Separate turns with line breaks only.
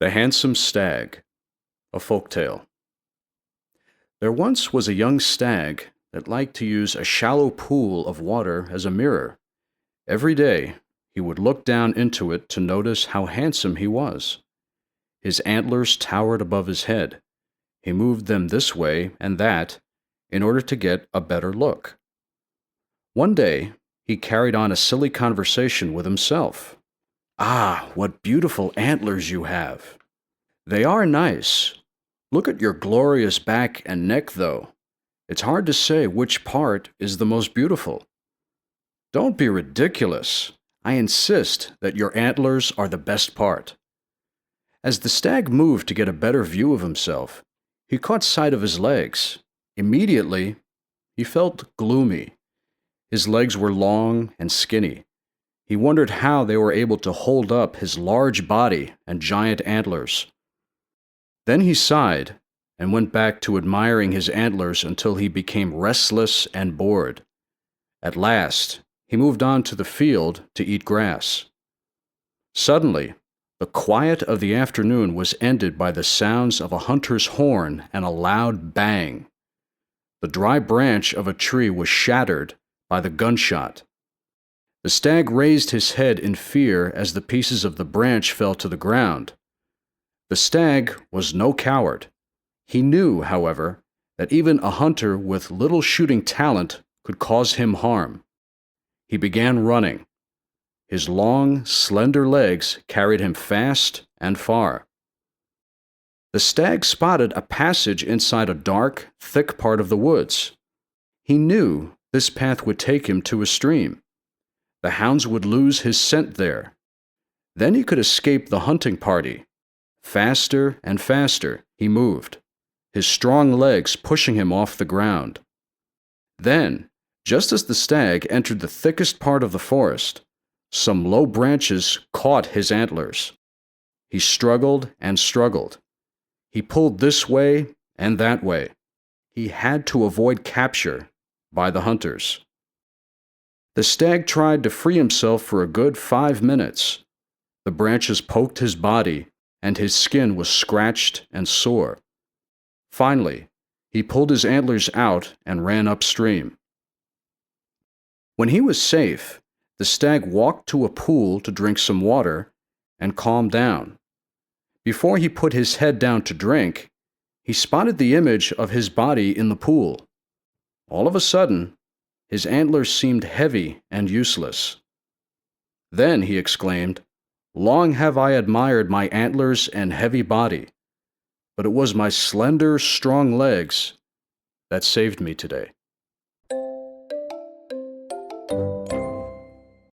The Handsome Stag, a Folktale. There once was a young stag that liked to use a shallow pool of water as a mirror. Every day, he would look down into it to notice how handsome he was. His antlers towered above his head. He moved them this way and that in order to get a better look. One day, he carried on a silly conversation with himself. "Ah, what beautiful antlers you have!" "They are nice. Look at your glorious back and neck, though. It's hard to say which part is the most beautiful." "Don't be ridiculous. I insist that your antlers are the best part." As the stag moved to get a better view of himself, he caught sight of his legs. Immediately, he felt gloomy. His legs were long and skinny. He wondered how they were able to hold up his large body and giant antlers. Then he sighed and went back to admiring his antlers until he became restless and bored. At last, he moved on to the field to eat grass. Suddenly, the quiet of the afternoon was ended by the sounds of a hunter's horn and a loud bang. The dry branch of a tree was shattered by the gunshot. The stag raised his head in fear as the pieces of the branch fell to the ground. The stag was no coward. He knew, however, that even a hunter with little shooting talent could cause him harm. He began running. His long, slender legs carried him fast and far. The stag spotted a passage inside a dark, thick part of the woods. He knew this path would take him to a stream. The hounds would lose his scent there. Then he could escape the hunting party. Faster and faster he moved, his strong legs pushing him off the ground. Then, just as the stag entered the thickest part of the forest, some low branches caught his antlers. He struggled and struggled. He pulled this way and that way. He had to avoid capture by the hunters. The stag tried to free himself for a good 5 minutes. The branches poked his body, and his skin was scratched and sore. Finally, he pulled his antlers out and ran upstream. When he was safe, the stag walked to a pool to drink some water and calm down. Before he put his head down to drink, he spotted the image of his body in the pool. All of a sudden, his antlers seemed heavy and useless. Then he exclaimed, "Long have I admired my antlers and heavy body, but it was my slender, strong legs that saved me today."